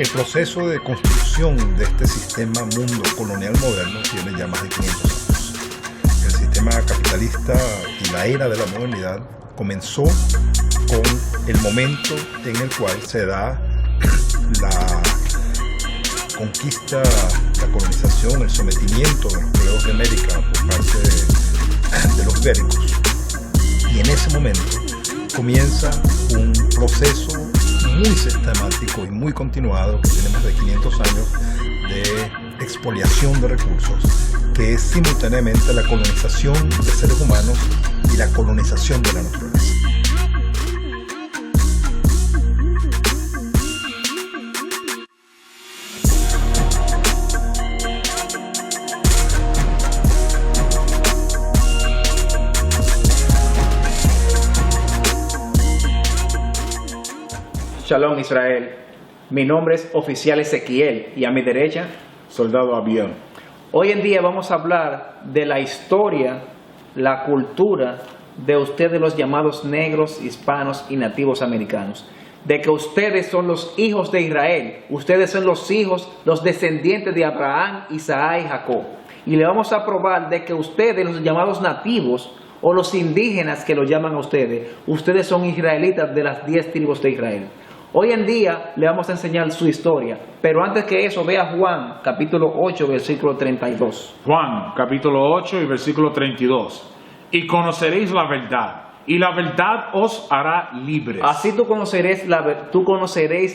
El proceso de construcción de este sistema mundo colonial moderno tiene ya más de 500 años. El sistema capitalista y la era de la modernidad comenzó con el momento en el cual se da la conquista, la colonización, el sometimiento de los pueblos de América por parte de los ibéricos. Y en ese momento comienza un proceso muy sistemático y muy continuado que tiene más de 500 años de expoliación de recursos, que es simultáneamente la colonización de seres humanos y la colonización de la naturaleza. Shalom Israel, mi nombre es Oficial Ezequiel y a mi derecha, Soldado Avión. Hoy en día vamos a hablar de la historia, la cultura de ustedes los llamados negros, hispanos y nativos americanos. De que ustedes son los hijos de Israel, ustedes son los hijos, los descendientes de Abraham, Isaac y Jacob. Y le vamos a probar de que ustedes, los llamados nativos o los indígenas que los llaman a ustedes son israelitas de las 10 tribus de Israel. Hoy en día le vamos a enseñar su historia, pero antes que eso, vea Juan, capítulo 8, versículo 32. Juan, capítulo 8 y versículo 32. Y conoceréis la verdad, y la verdad os hará libres. Así tú conoceréis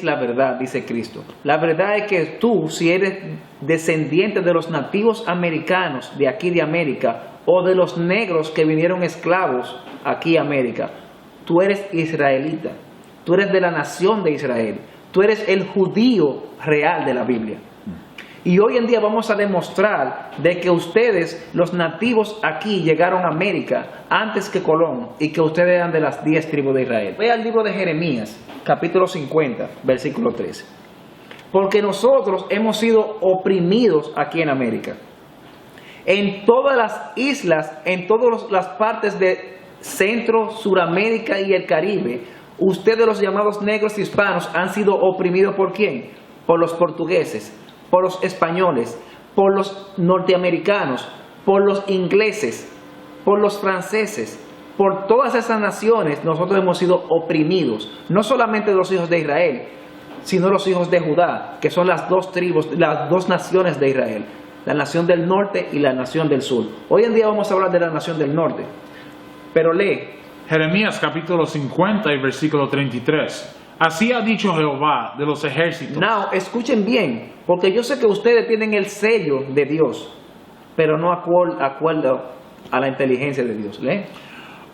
la verdad, dice Cristo. La verdad es que tú, si eres descendiente de los nativos americanos de aquí de América, o de los negros que vinieron esclavos aquí a América, tú eres israelita. Tú eres de la nación de Israel. Tú eres el judío real de la Biblia. Y hoy en día vamos a demostrar de que ustedes, los nativos aquí, llegaron a América antes que Colón y que ustedes eran de las 10 tribus de Israel. Ve al libro de Jeremías, capítulo 50, versículo 13. Porque nosotros hemos sido oprimidos aquí en América. En todas las islas, en todas las partes de Centro, Suramérica y el Caribe, ustedes los llamados negros hispanos han sido oprimidos ¿por quién? Por los portugueses, por los españoles, por los norteamericanos, por los ingleses, por los franceses. Por todas esas naciones nosotros hemos sido oprimidos. No solamente los hijos de Israel, sino los hijos de Judá, que son las dos tribus, las dos naciones de Israel. La nación del norte y la nación del sur. Hoy en día vamos a hablar de la nación del norte. Pero lee. Jeremías capítulo 50 y versículo 33. Así ha dicho Jehová de los ejércitos. Now, escuchen bien, porque yo sé que ustedes tienen el sello de Dios, pero no acuerdo a la inteligencia de Dios. Lee.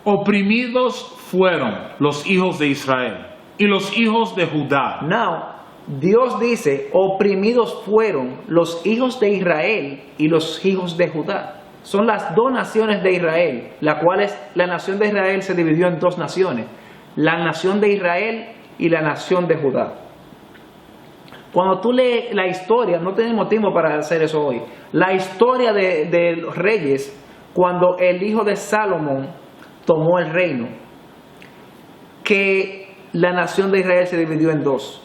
Oprimidos fueron los hijos de Israel y los hijos de Judá. Now, Dios dice, oprimidos fueron los hijos de Israel y los hijos de Judá. Son las dos naciones de Israel, la nación de Israel se dividió en dos naciones, la nación de Israel y la nación de Judá. Cuando tú lees la historia, no tenemos tiempo para hacer eso hoy, la historia de los reyes, cuando el hijo de Salomón tomó el reino, que la nación de Israel se dividió en dos.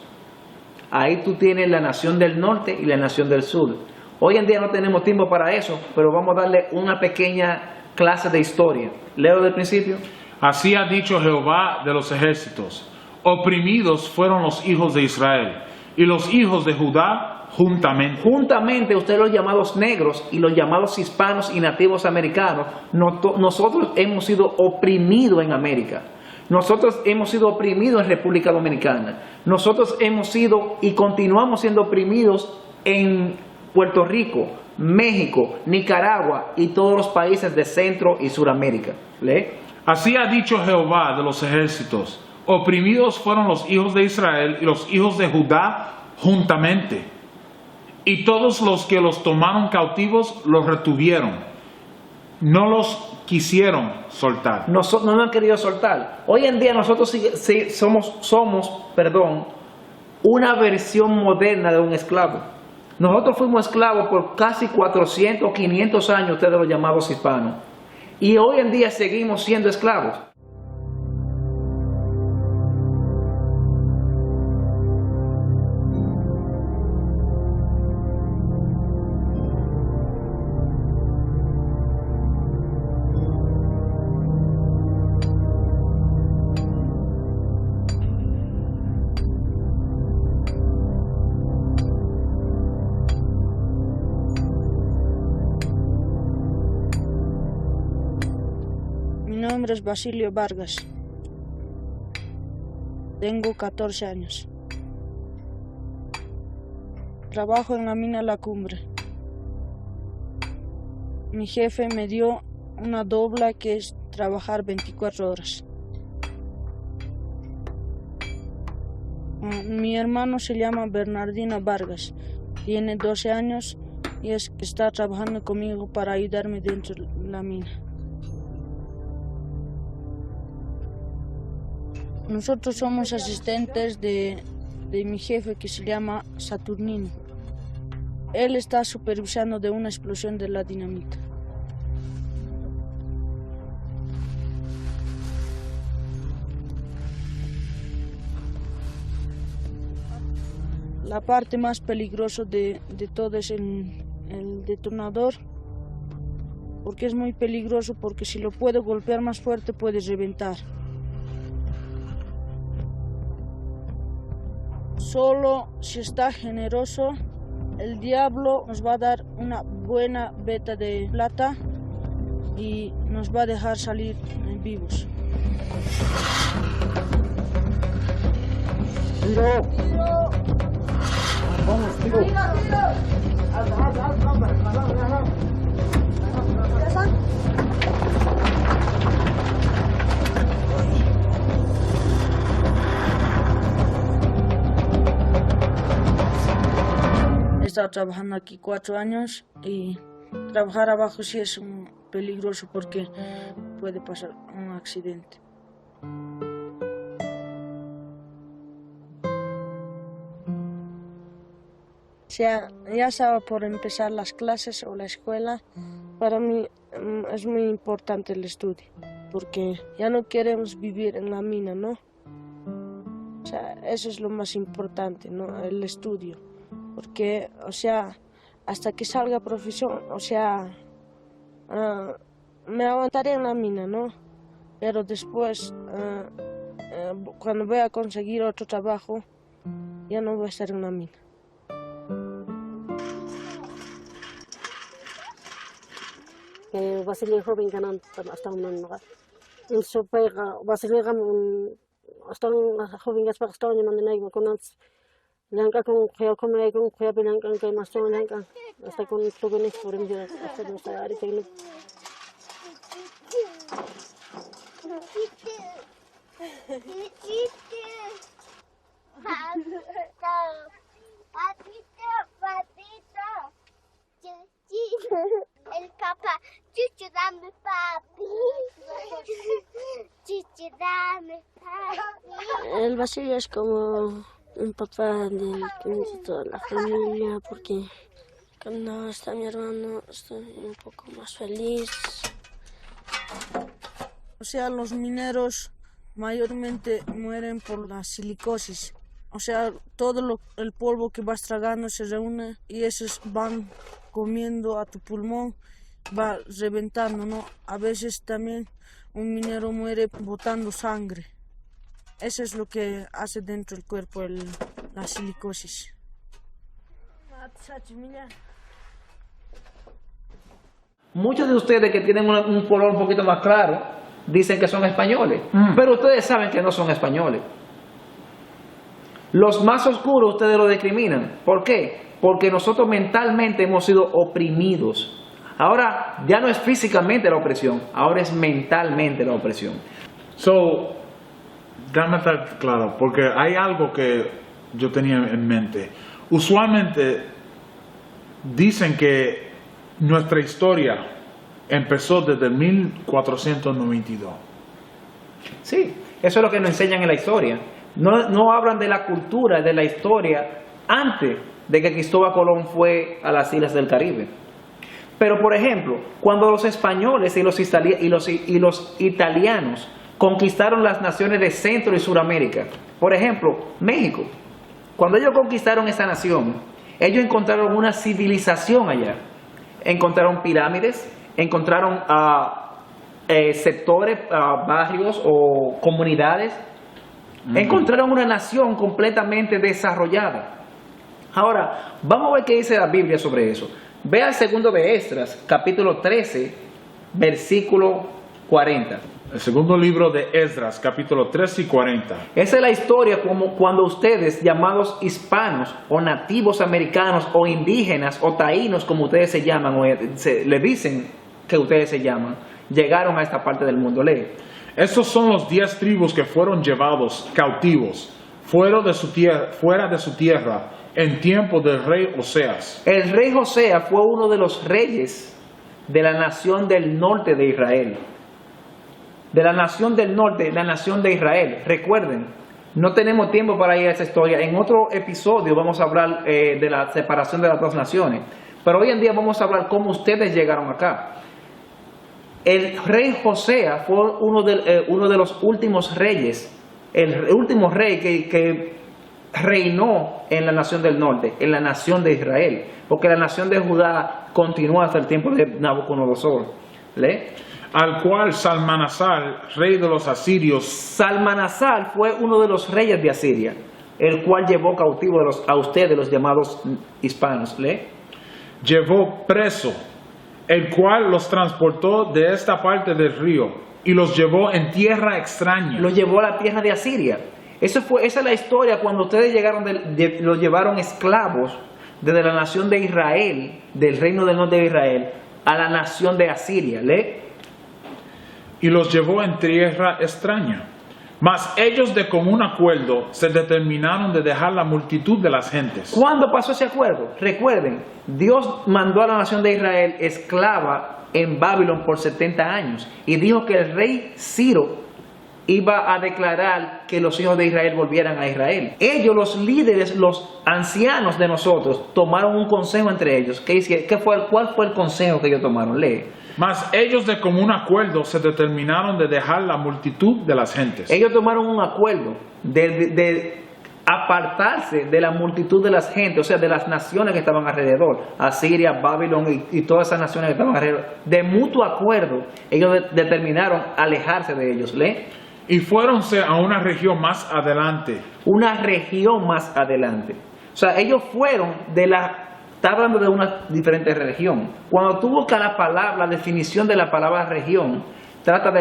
Ahí tú tienes la nación del norte y la nación del sur. Hoy en día no tenemos tiempo para eso, pero vamos a darle una pequeña clase de historia. Leo del principio. Así ha dicho Jehová de los ejércitos. Oprimidos fueron los hijos de Israel y los hijos de Judá juntamente. Juntamente ustedes los llamados negros y los llamados hispanos y nativos americanos, nosotros hemos sido oprimidos en América. Nosotros hemos sido oprimidos en República Dominicana. Nosotros hemos sido y continuamos siendo oprimidos en Puerto Rico, México, Nicaragua y todos los países de Centro y Suramérica. ¿Lee? Así ha dicho Jehová de los ejércitos. Oprimidos fueron los hijos de Israel y los hijos de Judá juntamente. Y todos los que los tomaron cautivos los retuvieron. No los quisieron soltar. No lo han querido soltar. Hoy en día nosotros somos una versión moderna de un esclavo. Nosotros fuimos esclavos por casi 400 o 500 años, ustedes los llamados hispanos. Y hoy en día seguimos siendo esclavos. Mi nombre es Basilio Vargas. Tengo 14 años. Trabajo en la mina La Cumbre. Mi jefe me dio una dobla que es trabajar 24 horas. Mi hermano se llama Bernardino Vargas, tiene 12 años y está trabajando conmigo para ayudarme dentro de la mina. Nosotros somos asistentes de mi jefe que se llama Saturnino. Él está supervisando de una explosión de la dinamita. La parte más peligrosa de todo es el detonador, porque es muy peligroso, porque si lo puedo golpear más fuerte puede reventar. Solo si está generoso, el diablo nos va a dar una buena veta de plata y nos va a dejar salir vivos. Vamos, tiro. He estado trabajando aquí 4 años y trabajar abajo sí es peligroso porque puede pasar un accidente. Ya estaba por empezar las clases o la escuela. Para mí es muy importante el estudio, porque ya no queremos vivir en la mina, ¿no? O sea, eso es lo más importante, ¿no? El estudio, porque, o sea, hasta que salga profesión, o sea, me aguantaré en la mina, ¿no? Pero después, cuando voy a conseguir otro trabajo, ya no voy a estar en la mina. Vasily Hovin kanan hasta un lugar. En su pega, Vasily hasta un Hovin gas para hasta un manera con unas lanka con geo come con geo lanka que más son lanka hasta con jóvenes por ejemplo hasta no saber que El papá, chuchu, dame papi. Chuchu, dame papi. el Basilio es como un papá de toda la familia, porque cuando está mi hermano estoy un poco más feliz. O sea, los mineros mayormente mueren por la silicosis. O sea, todo el polvo que vas tragando se reúne y esos van comiendo a tu pulmón, va reventando, ¿no? A veces también un minero muere botando sangre. Eso es lo que hace dentro del cuerpo la silicosis. Muchos de ustedes que tienen un color un poquito más claro dicen que son españoles, pero ustedes saben que no son españoles. Los más oscuros ustedes lo discriminan. ¿Por qué? Porque nosotros mentalmente hemos sido oprimidos. Ahora ya no es físicamente la opresión, ahora es mentalmente la opresión. So, déjame estar claro, porque hay algo que yo tenía en mente. Usualmente dicen que nuestra historia empezó desde 1492. Sí, eso es lo que nos enseñan en la historia. No hablan de la cultura, de la historia antes de que Cristóbal Colón fue a las islas del Caribe. Pero, por ejemplo, cuando los españoles y los italianos conquistaron las naciones de Centro y Suramérica, por ejemplo, México, cuando ellos conquistaron esa nación, ellos encontraron una civilización allá. Encontraron pirámides, encontraron sectores, barrios o comunidades. Encontraron una nación completamente desarrollada. Ahora, vamos a ver qué dice la Biblia sobre eso. Ve al segundo de Esdras, capítulo 13, versículo 40. El segundo libro de Esdras, capítulo 3 y 40. Esa es la historia como cuando ustedes, llamados hispanos o nativos americanos o indígenas o taínos, como ustedes se llaman, o le dicen que ustedes se llaman, llegaron a esta parte del mundo. Lee. Estos son los 10 tribus que fueron llevados cautivos fuera de su tierra en tiempo del rey Oseas. El rey Oseas fue uno de los reyes de la nación del norte de Israel. De la nación del norte, la nación de Israel. Recuerden, no tenemos tiempo para ir a esa historia. En otro episodio vamos a hablar de la separación de las dos naciones. Pero hoy en día vamos a hablar cómo ustedes llegaron acá. El rey Oseas fue uno de los últimos reyes. El último rey que reinó en la nación del norte, en la nación de Israel. Porque la nación de Judá continuó hasta el tiempo de Nabucodonosor. ¿Lee? Al cual Salmanasar, rey de los asirios. Salmanasar fue uno de los reyes de Asiria, el cual llevó cautivo a ustedes, los llamados hispanos. ¿Lee? Llevó preso, el cual los transportó de esta parte del río y los llevó en tierra extraña. Los llevó a la tierra de Asiria. Esa es la historia cuando ustedes llegaron, los llevaron esclavos desde la nación de Israel, del reino del norte de Israel, a la nación de Asiria. ¿Lee? Y los llevó en tierra extraña. Mas ellos de común acuerdo se determinaron de dejar la multitud de las gentes. ¿Cuándo pasó ese acuerdo? Recuerden, Dios mandó a la nación de Israel esclava en Babilón por 70 años y dijo que el rey Ciro iba a declarar que los hijos de Israel volvieran a Israel. Ellos, los líderes, los ancianos de nosotros, tomaron un consejo entre ellos. ¿Cuál fue el consejo que ellos tomaron? Lee. Mas ellos de común acuerdo se determinaron de dejar la multitud de las gentes. Ellos tomaron un acuerdo de apartarse de la multitud de las gentes, o sea, de las naciones que estaban alrededor, Asiria, Babilón y todas esas naciones que estaban alrededor. De mutuo acuerdo, ellos determinaron alejarse de ellos. ¿Lee? Y fuéronse a una región más adelante. Una región más adelante. O sea, ellos fueron está hablando de una diferente región. Cuando tú buscas la definición de la palabra región, trata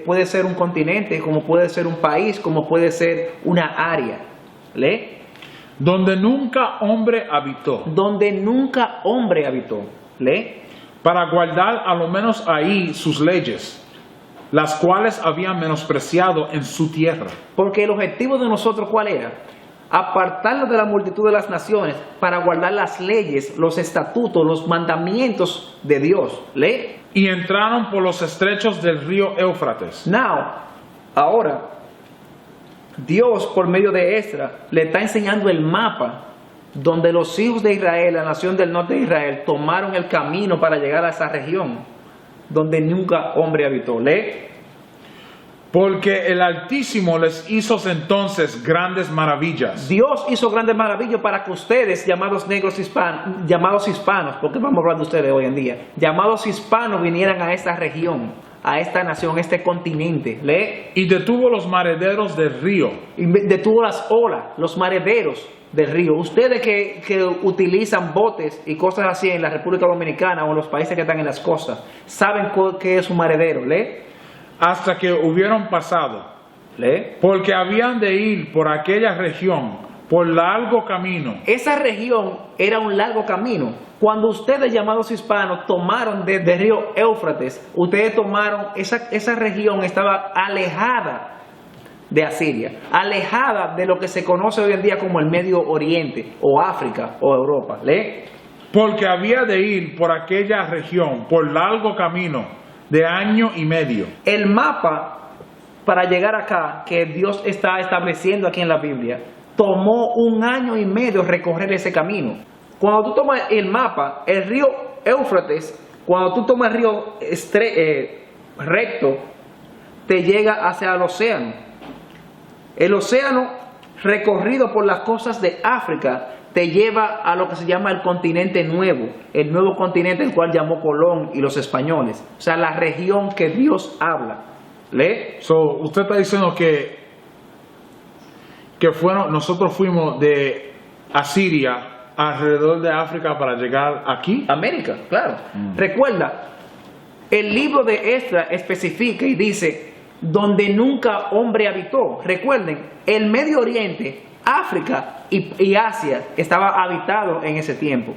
puede ser un continente, como puede ser un país, como puede ser una área. ¿Lee? Donde nunca hombre habitó. Donde nunca hombre habitó. ¿Lee? Para guardar a lo menos ahí sus leyes, las cuales habían menospreciado en su tierra. Porque el objetivo de nosotros, ¿cuál era? Apartarnos de la multitud de las naciones para guardar las leyes, los estatutos, los mandamientos de Dios. ¿Lee? Y entraron por los estrechos del río Éufrates. Ahora, Dios por medio de Esdras le está enseñando el mapa donde los hijos de Israel, la nación del norte de Israel, tomaron el camino para llegar a esa región donde nunca hombre habitó. Lee. Porque el Altísimo les hizo entonces grandes maravillas. Dios hizo grandes maravillas para que ustedes, llamados hispanos, porque vamos a hablar de ustedes hoy en día, llamados hispanos, vinieran a esta región, a esta nación, a este continente. ¿Lee? Y detuvo los marederos del río. Y detuvo las olas, los marederos del río. Ustedes que utilizan botes y cosas así en la República Dominicana o en los países que están en las costas, saben qué es un maredero. ¿Lee? Hasta que hubieron pasado. ¿Lee? Porque habían de ir por aquella región, por largo camino. Esa región era un largo camino. Cuando ustedes, llamados hispanos, tomaron desde el río Éufrates, ustedes tomaron, esa región estaba alejada de Asiria, alejada de lo que se conoce hoy en día como el Medio Oriente, o África, o Europa. ¿Lee? Porque había de ir por aquella región, por largo camino, de año y medio. El mapa para llegar acá, que Dios está estableciendo aquí en la Biblia, tomó 1 año y medio recorrer ese camino. Cuando tú tomas el mapa, el río Éufrates, cuando tú tomas el río recto, te llega hacia el océano. El océano, recorrido por las costas de África, te lleva a lo que se llama el continente nuevo, el nuevo continente el cual llamó Colón y los españoles. O sea, la región que Dios habla. ¿Lee? Usted está diciendo que nosotros fuimos de Asiria alrededor de África para llegar aquí. América, claro. Recuerda, el libro de Esdras especifica y dice donde nunca hombre habitó. Recuerden, el Medio Oriente, África y Asia estaba habitado en ese tiempo.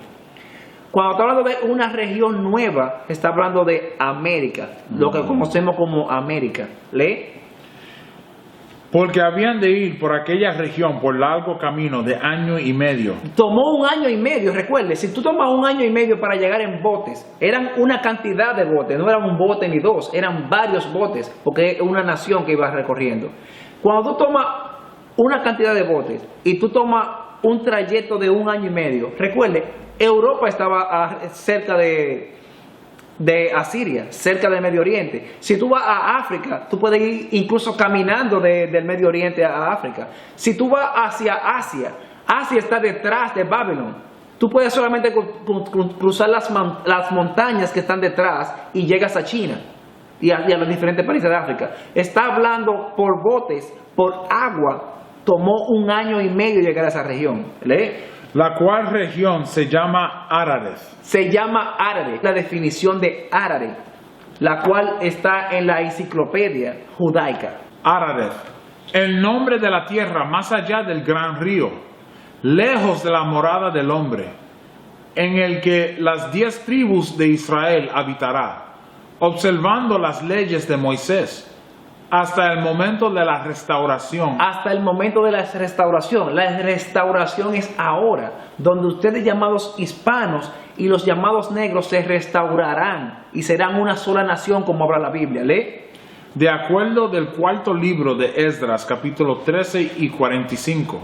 Cuando está hablando de una región nueva, está hablando de América, lo que conocemos como América. ¿Lee? Porque habían de ir por aquella región por largo camino de 1 año y medio. Tomó 1 año y medio, recuerde, si tú tomas 1 año y medio para llegar en botes, eran una cantidad de botes, no eran un bote ni dos, eran varios botes, porque es una nación que iba recorriendo. Cuando tú tomas una cantidad de botes y tú tomas un trayecto de 1 año y medio, recuerde, Europa estaba cerca de Asiria, cerca del Medio Oriente. Si tú vas a África, tú puedes ir incluso caminando del Medio Oriente a África. Si tú vas hacia Asia, Asia está detrás de Babilón. Tú puedes solamente cruzar las montañas que están detrás y llegas a China y a los diferentes países de África. Está hablando por botes, por agua. Tomó 1 año y medio llegar a esa región. ¿Lee? La cual región se llama Ararat. Se llama Ararat, la definición de Ararat, la cual está en la enciclopedia judaica. Ararat, el nombre de la tierra más allá del gran río, lejos de la morada del hombre, en el que las 10 tribus de Israel habitará, observando las leyes de Moisés, hasta el momento de la restauración. Hasta el momento de la restauración. La restauración es ahora, donde ustedes llamados hispanos y los llamados negros se restaurarán y serán una sola nación, como habla la Biblia. ¿Lee? De acuerdo del 4º libro de Esdras, capítulo 13 y 45.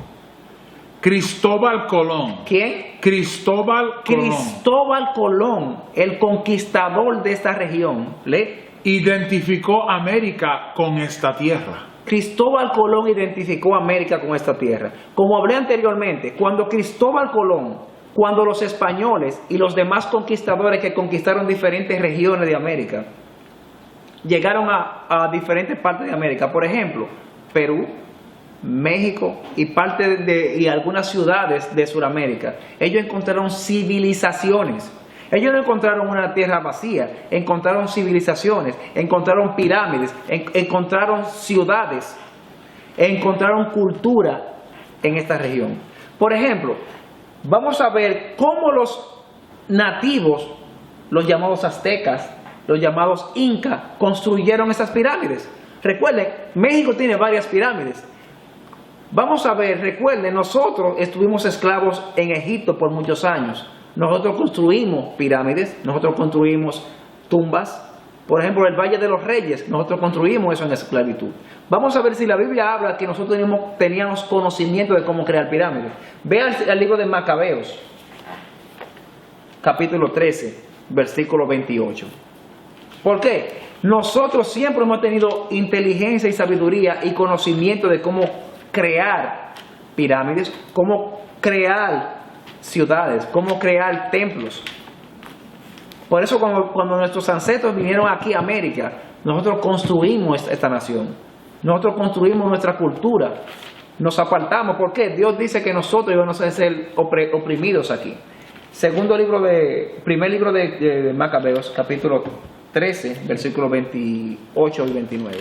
Cristóbal Colón. ¿Quién? Cristóbal Colón. Cristóbal Colón, el conquistador de esta región. ¿Lee? Identificó América con esta tierra. Cristóbal Colón identificó América con esta tierra. Como hablé anteriormente, cuando Cristóbal Colón, cuando los españoles y los demás conquistadores que conquistaron diferentes regiones de América, llegaron a diferentes partes de América, por ejemplo, Perú, México y algunas ciudades de Sudamérica, ellos encontraron civilizaciones. Ellos no encontraron una tierra vacía, encontraron civilizaciones, encontraron pirámides, encontraron ciudades, encontraron cultura en esta región. Por ejemplo, vamos a ver cómo los nativos, los llamados aztecas, los llamados incas, construyeron esas pirámides. Recuerden, México tiene varias pirámides. Vamos a ver, recuerden, nosotros estuvimos esclavos en Egipto por muchos años. Nosotros construimos pirámides, nosotros construimos tumbas. Por ejemplo, el Valle de los Reyes, nosotros construimos eso en esclavitud. Vamos a ver si la Biblia habla que nosotros teníamos conocimiento de cómo crear pirámides. Vea el libro de Macabeos, capítulo 13, versículo 28. ¿Por qué? Nosotros siempre hemos tenido inteligencia y sabiduría y conocimiento de cómo crear pirámides, cómo crear ciudades, cómo crear templos. Por eso cuando nuestros ancestros vinieron aquí a América, nosotros construimos esta nación, nosotros construimos nuestra cultura, nos apartamos. ¿Por qué? Dios dice que nosotros íbamos a ser oprimidos aquí. Primer libro de Macabeos, capítulo 13, versículos 28 y 29.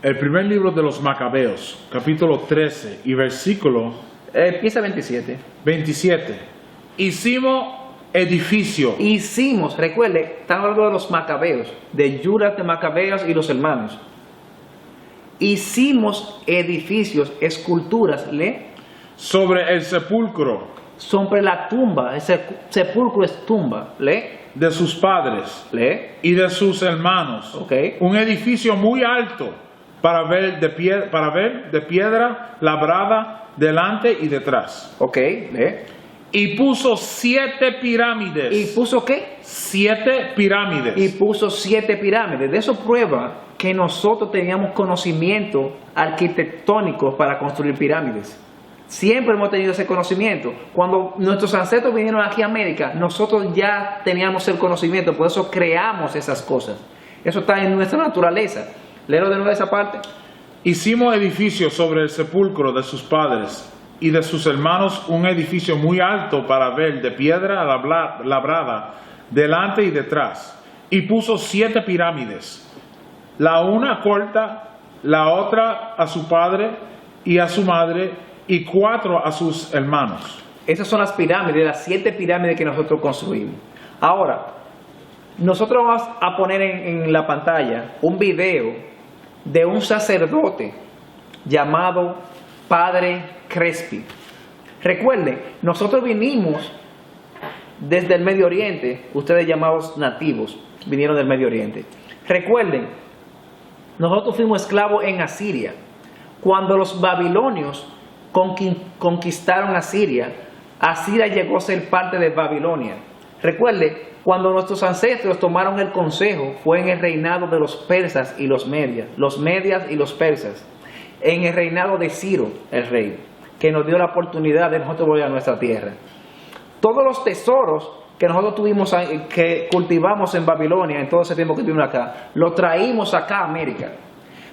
El primer libro de los Macabeos, capítulo 13 y versículo empieza 27. Hicimos, recuerde, estamos hablando de los Macabeos, de Judas de Macabeos y los hermanos. Hicimos edificios, esculturas, ¿lee? Sobre el sepulcro. Sobre la tumba, ese sepulcro es tumba, ¿lee? De sus padres. ¿Lee? Y de sus hermanos. Okay. Un edificio muy alto para ver de piedra labrada delante y detrás. Ok, lee. Y puso 7 pirámides. ¿Y puso qué? 7 pirámides. Y puso 7 pirámides. De eso prueba que nosotros teníamos conocimiento arquitectónico para construir pirámides. Siempre hemos tenido ese conocimiento. Cuando nuestros ancestros vinieron aquí a América, nosotros ya teníamos el conocimiento, por eso creamos esas cosas. Eso está en nuestra naturaleza. Léelo de nuevo esa parte. Hicimos edificios sobre el sepulcro de sus padres y de sus hermanos, un edificio muy alto para ver de piedra labrada delante y detrás. Y puso 7 pirámides. La una corta, la otra a su padre y a su madre, y 4 a sus hermanos. Esas son las pirámides, las 7 pirámides que nosotros construimos. Ahora, nosotros vamos a poner en la pantalla un video de un sacerdote llamado Padre Crespi. Recuerden, nosotros vinimos desde el Medio Oriente, ustedes llamados nativos, vinieron del Medio Oriente. Recuerden, nosotros fuimos esclavos en Asiria. Cuando los babilonios conquistaron Asiria, Asiria llegó a ser parte de Babilonia. Recuerde, cuando nuestros ancestros tomaron el consejo, fue en el reinado de los persas y los medias y los persas, en el reinado de Ciro, el rey, que nos dio la oportunidad de nosotros volver a nuestra tierra. Todos los tesoros que nosotros tuvimos, que cultivamos en Babilonia, en todo ese tiempo que estuvimos acá, lo traímos acá a América.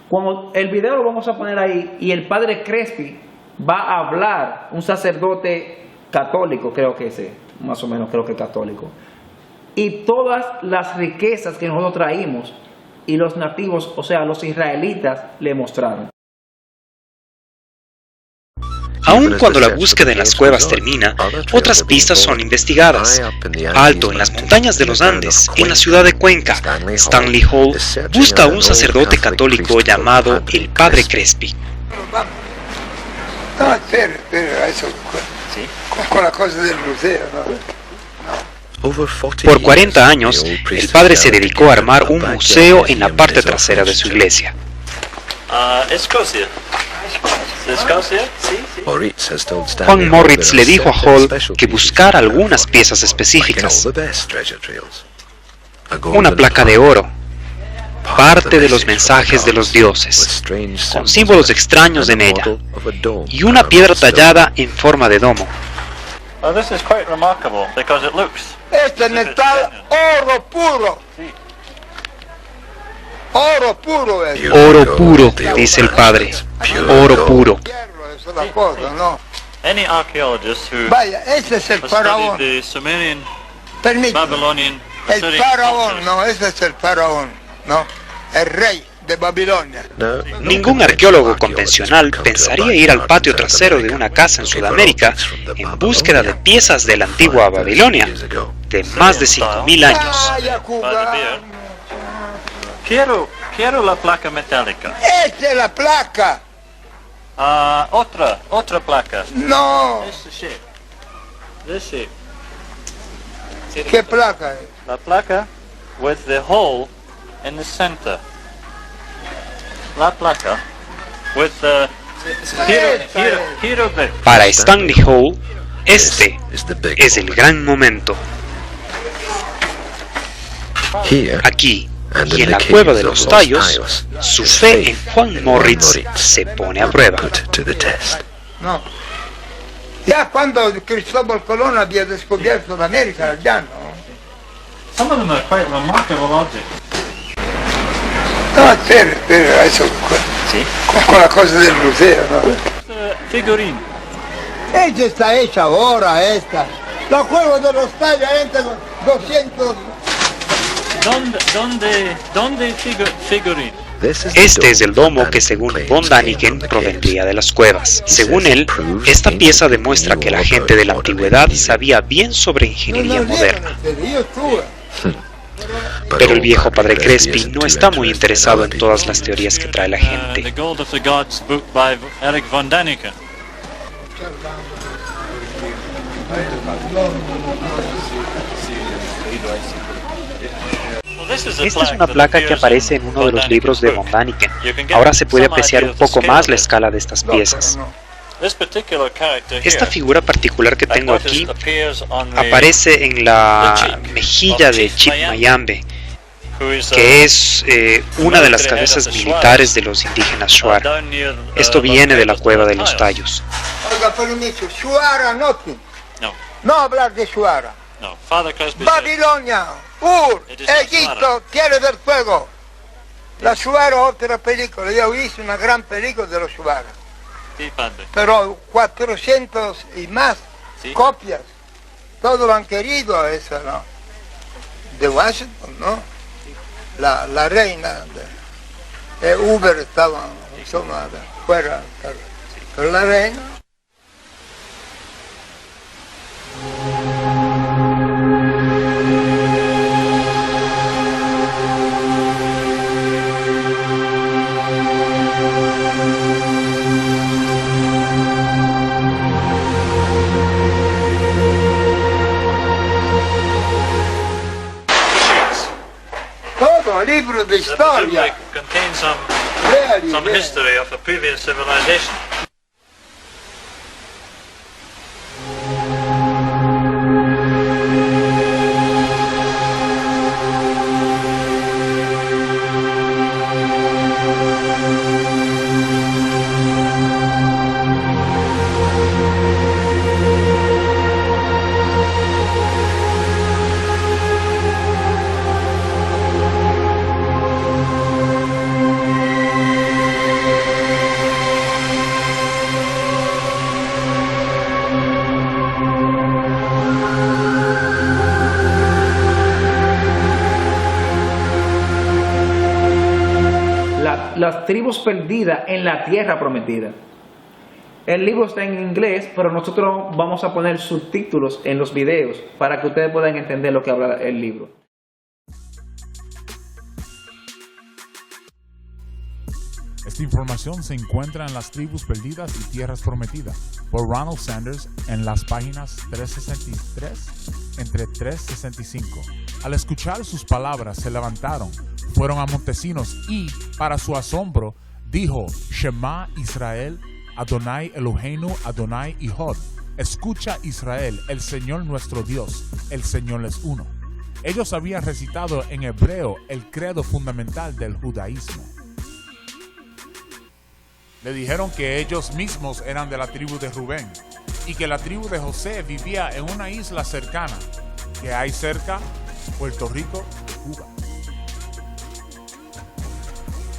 Cuando el video lo vamos a poner ahí, y el Padre Crespi va a hablar, un sacerdote católico, creo que es, más o menos creo que católico, y todas las riquezas que nosotros traímos, y los nativos, o sea, los israelitas, le mostraron. Aun cuando la búsqueda en las cuevas termina, otras pistas son investigadas. Alto en las montañas de los Andes, en la ciudad de Cuenca, Stanley Hall busca a un sacerdote católico llamado el Padre Crespi. No, espera, eso, con la cosa del museo, Por 40 años, el padre se dedicó a armar un museo en la parte trasera de su iglesia. Escocia. Juan Moritz le dijo a Hall que buscara algunas piezas específicas. Una placa de oro, parte de los mensajes de los dioses, con símbolos extraños en ella, y una piedra tallada en forma de domo. Este es metal oro puro. Oro puro es. Oro puro, dice el padre. Oro puro. Esa es la cosa, ¿no? Any archaeologist who Vaya, ese es el has faraón. studied the Sumerian, Permíteme. Babylonian, El Assyrian faraón, cultures. no, ese es el faraón, ¿no? El rey de Babilonia. Ningún arqueólogo convencional pensaría ir al patio trasero de una casa en Sudamérica en búsqueda de piezas de la antigua Babilonia, de más de 5.000 años. Vaya, By the Cuba. beer. Quiero la placa metálica. Esta es la placa. Otra placa. No. This shape. ¿Qué placa es? La placa with the hole in center. La placa with the hieroglyph. Para Stanley Hall, este es el gran momento. Aquí, y en la cueva de los tallos, su fe en Juan Moritz se pone a prueba. No. Ya cuando Cristóbal Colón había descubierto la América, ya no. Some of them are quite remarkable objects. No, espera, eso. ¿Sí? Con la cosa del museo, ¿no? Figurín. Ella está hecha ahora, esta. La cueva de los tallos entre 200. ¿Dónde figurín? Este es el domo que según von Däniken provendría de las cuevas. Según él, esta pieza demuestra que la gente de la antigüedad sabía bien sobre ingeniería moderna. Pero el viejo padre Crespi no está muy interesado en todas las teorías que trae la gente. The Gold of the Gods book by Eric von Däniken. Esta es una placa que aparece en uno de los libros de von Däniken. Ahora se puede apreciar un poco más la escala de estas piezas. Esta figura particular que tengo aquí aparece en la mejilla de Chip Mayambe, que es una de las cabezas militares de los indígenas Shuar. Esto viene de la cueva de los tallos. Oiga, permiso, Shuara nothing. No hablar de Shuara. No, Father Crespi. Babilonia, Ur, Egipto, Tierra del Fuego. La Shuara, otra película. Yo hice una gran película de los Shuara. Sí, padre. Pero 400 y más copias. Todos lo han querido eso, ¿no? De Washington, ¿no? La reina Uber estaban, insomma, fuera per l'arena. Libro di storia. Contains some history of a previous civilization. Las tribus perdidas en la tierra prometida. El libro está en inglés, pero nosotros vamos a poner subtítulos en los videos para que ustedes puedan entender lo que habla el libro. Esta información se encuentra en Las Tribus Perdidas y Tierras Prometidas por Ronald Sanders en las páginas 363 entre 365. Al escuchar sus palabras se levantaron, fueron a Montesinos y, para su asombro, dijo: Shema Israel, Adonai Eloheinu, Adonai Echad. Escucha Israel, el Señor nuestro Dios, el Señor es uno. Ellos habían recitado en hebreo el credo fundamental del judaísmo. Le dijeron que ellos mismos eran de la tribu de Rubén y que la tribu de José vivía en una isla cercana, que hay cerca Puerto Rico y Cuba.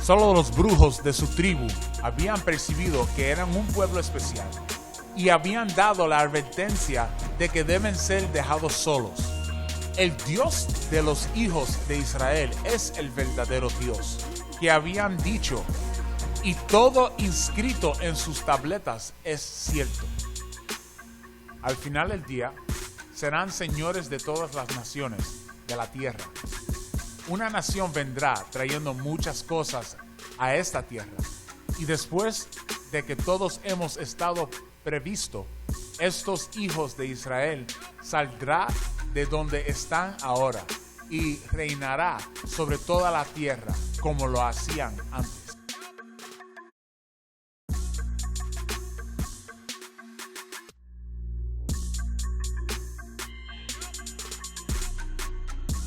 Solo los brujos de su tribu habían percibido que eran un pueblo especial y habían dado la advertencia de que deben ser dejados solos. El Dios de los hijos de Israel es el verdadero Dios, que habían dicho, y todo inscrito en sus tabletas es cierto. Al final del día, serán señores de todas las naciones de la tierra. Una nación vendrá trayendo muchas cosas a esta tierra. Y después de que todos hemos estado previsto, estos hijos de Israel saldrá de donde están ahora y reinará sobre toda la tierra como lo hacían antes.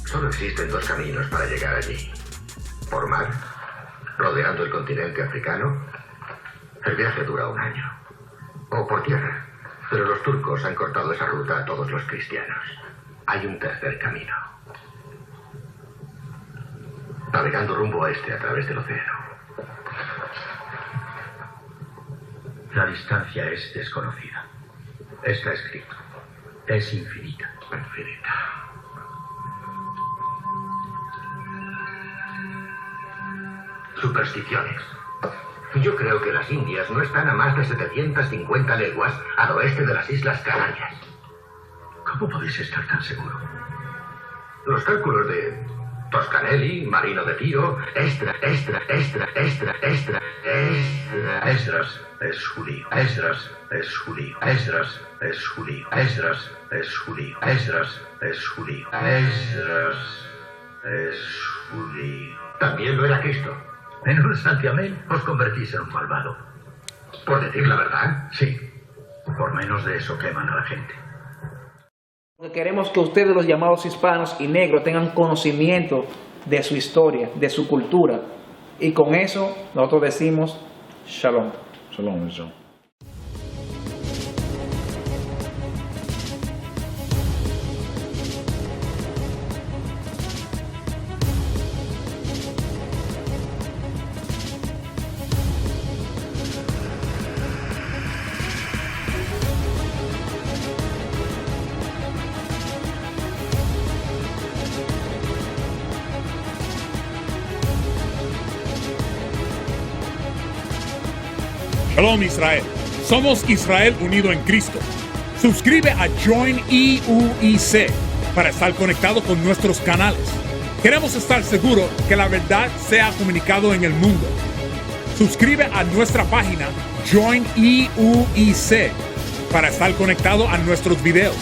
Solo existen dos caminos para llegar allí. Por mar, rodeando el continente africano. El viaje dura 1 año. O por tierra. Pero los turcos han cortado esa ruta a todos los cristianos. Hay un tercer camino. Navegando rumbo oeste a través del océano. La distancia es desconocida. Está escrito. Es infinita. Infinita. Supersticiones. Yo creo que las Indias no están a más de 750 leguas al oeste de las Islas Canarias. ¿Cómo podéis estar tan seguro? Los cálculos de Toscanelli, Marino de Tiro, Esdras es judío. Esdras es judío. Esdras es judío. Esdras es judío. Esdras es judío. Esdras es judío. También lo era Cristo. En un santiamén os convertís en un malvado. ¿Por decir la verdad? Sí. Por menos de eso queman a la gente. Queremos que ustedes, los llamados hispanos y negros, tengan conocimiento de su historia, de su cultura. Y con eso nosotros decimos Shalom. Shalom, Shalom. Shalom Israel. Somos Israel unido en Cristo. Suscribe a Join EUIC para estar conectado con nuestros canales. Queremos estar seguros que la verdad sea comunicado en el mundo. Suscribe a nuestra página Join EUIC para estar conectado a nuestros videos.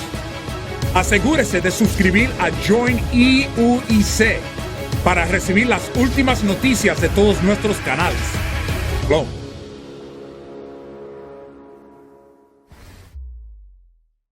Asegúrese de suscribir a Join EUIC para recibir las últimas noticias de todos nuestros canales. Shalom.